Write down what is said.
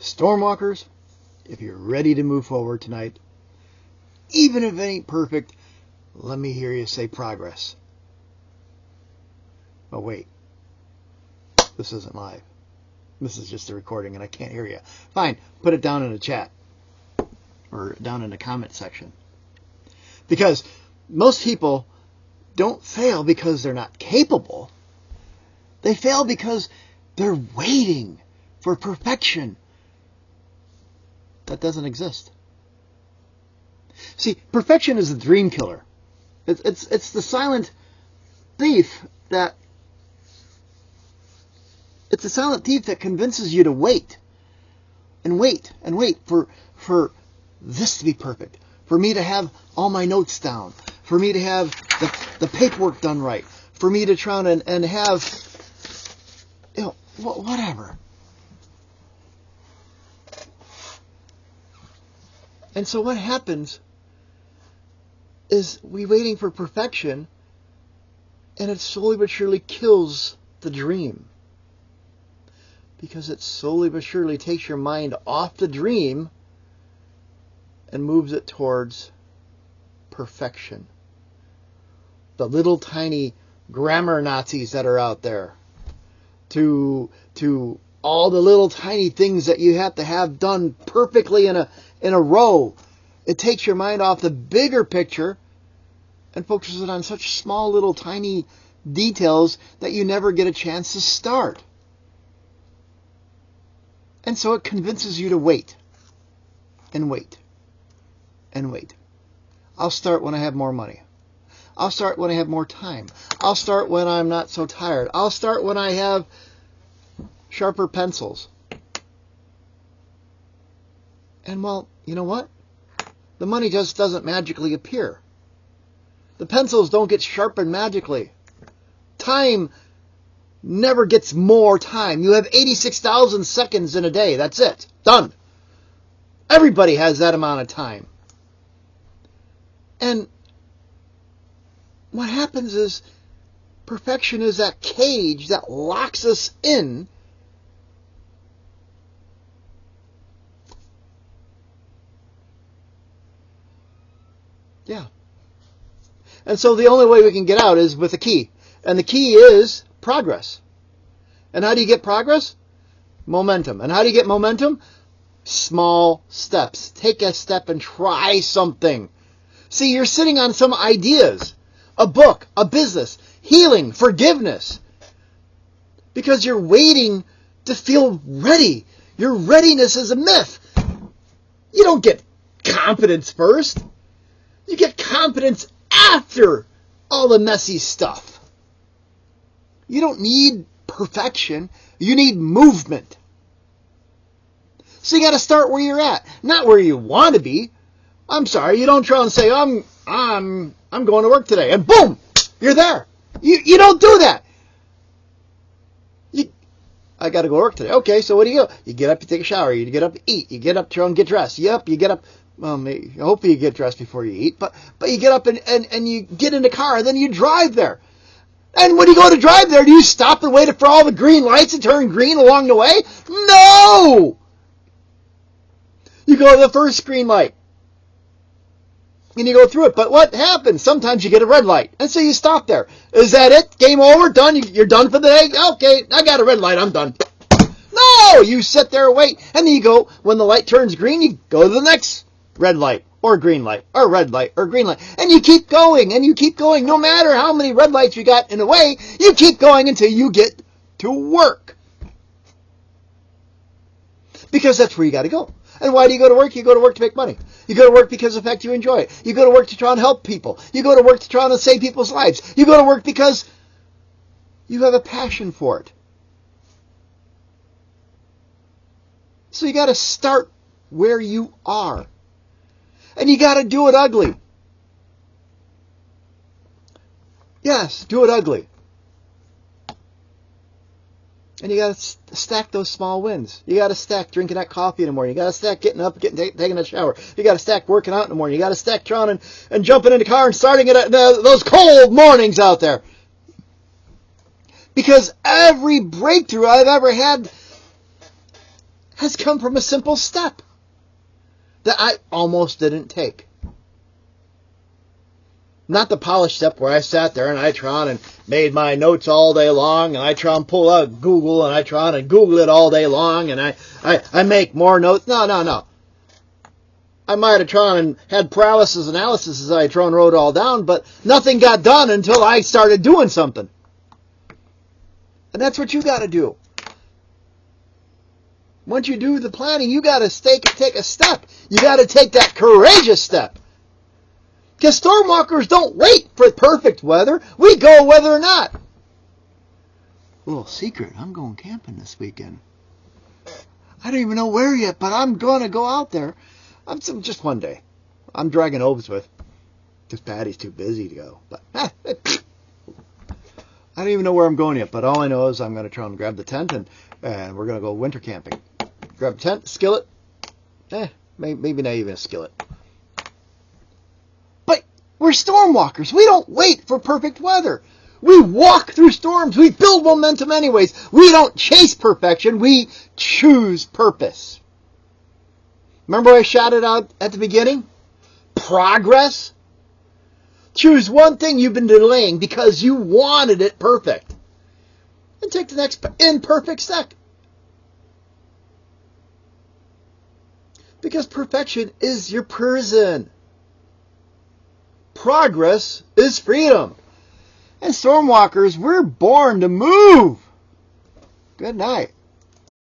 Stormwalkers, if you're ready to move forward tonight, even if it ain't perfect, let me hear you say progress. Oh, wait. This isn't live. This is just a recording and I can't hear you. Fine, put it down in the chat or down in the comment section. Because most people don't fail because they're not capable. They fail because they're waiting for perfection that doesn't exist. See, perfection is the dream killer. It's the silent thief that convinces you to wait and wait and wait for this to be perfect, for me to have all my notes down, for me to have the paperwork done right, for me to try and have, whatever. And so what happens is we waiting for perfection, and it slowly but surely kills the dream. Because it slowly but surely takes your mind off the dream and moves it towards perfection. The little tiny grammar Nazis that are out there, to all the little tiny things that you have to have done perfectly in a row. It takes your mind off the bigger picture and focuses it on such small little tiny details that you never get a chance to start. And so it convinces you to wait and wait and wait. I'll start when I have more money. I'll start when I have more time. I'll start when I'm not so tired. I'll start when I have sharper pencils. And well, you know what? The money just doesn't magically appear. The pencils don't get sharpened magically. Time never gets more time. You have 86,000 seconds in a day. That's it. Done. Everybody has that amount of time. And what happens is perfection is that cage that locks us in. Yeah. And so the only way we can get out is with a key. And the key is progress. And how do you get progress? Momentum. And how do you get momentum? Small steps. Take a step and try something. See, you're sitting on some ideas. A book, a business, healing, forgiveness. Because you're waiting to feel ready. Your readiness is a myth. You don't get confidence first. You get confidence after all the messy stuff. You don't need perfection. You need movement. So you got to start where you're at, not where you want to be. I'm sorry, you don't try and say I'm going to work today, and boom, you're there. You don't do that. I got to go to work today. Okay, so what do? You get up, you take a shower, you get up, eat, you get up, try and get dressed. Yep, you get up. Well, hopefully you get dressed before you eat, but you get up and you get in the car, and then you drive there. And when you go to drive there, do you stop and wait for all the green lights to turn green along the way? No! You go to the first green light. And you go through it. But what happens? Sometimes you get a red light. And so you stop there. Is that it? Game over? Done? You're done for the day? Okay, I got a red light. I'm done. No! You sit there and wait. And then you go, when the light turns green, you go to the next red light. Or green light, or red light, or green light. And you keep going, and you keep going. No matter how many red lights you got in the way, you keep going until you get to work. Because that's where you got to go. And why do you go to work? You go to work to make money. You go to work because of the fact you enjoy it. You go to work to try and help people. You go to work to try and save people's lives. You go to work because you have a passion for it. So you got to start where you are. And you got to do it ugly. Yes, do it ugly. And you got to stack those small wins. You got to stack drinking that coffee in the morning. You got to stack getting up, taking a shower. You got to stack working out in the morning. You got to stack trying and jumping in the car and starting it those cold mornings out there. Because every breakthrough I've ever had has come from a simple step that I almost didn't take. Not the polished step where I sat there and I tried and made my notes all day long, and I try and pull out Google and I try and Google it all day long, and I make more notes. No. I might have tried and had paralysis analysis as I tried and wrote it all down, but nothing got done until I started doing something. And that's what you got to do. Once you do the planning, you got to take a step. You got to take that courageous step. Because stormwalkers don't wait for perfect weather. We go whether or not. A little secret, I'm going camping this weekend. I don't even know where yet, but I'm going to go out there. Just one day. I'm dragging Obet with. Because Patty's too busy to go. But I don't even know where I'm going yet, but all I know is I'm going to try and grab the tent and we're going to go winter camping. Grab a tent, skillet. Maybe not even a skillet. But we're stormwalkers. We don't wait for perfect weather. We walk through storms. We build momentum anyways. We don't chase perfection. We choose purpose. Remember I shouted out at the beginning? Progress. Choose one thing you've been delaying because you wanted it perfect. And take the next imperfect step. Because perfection is your prison. Progress is freedom. And stormwalkers, we're born to move. Good night.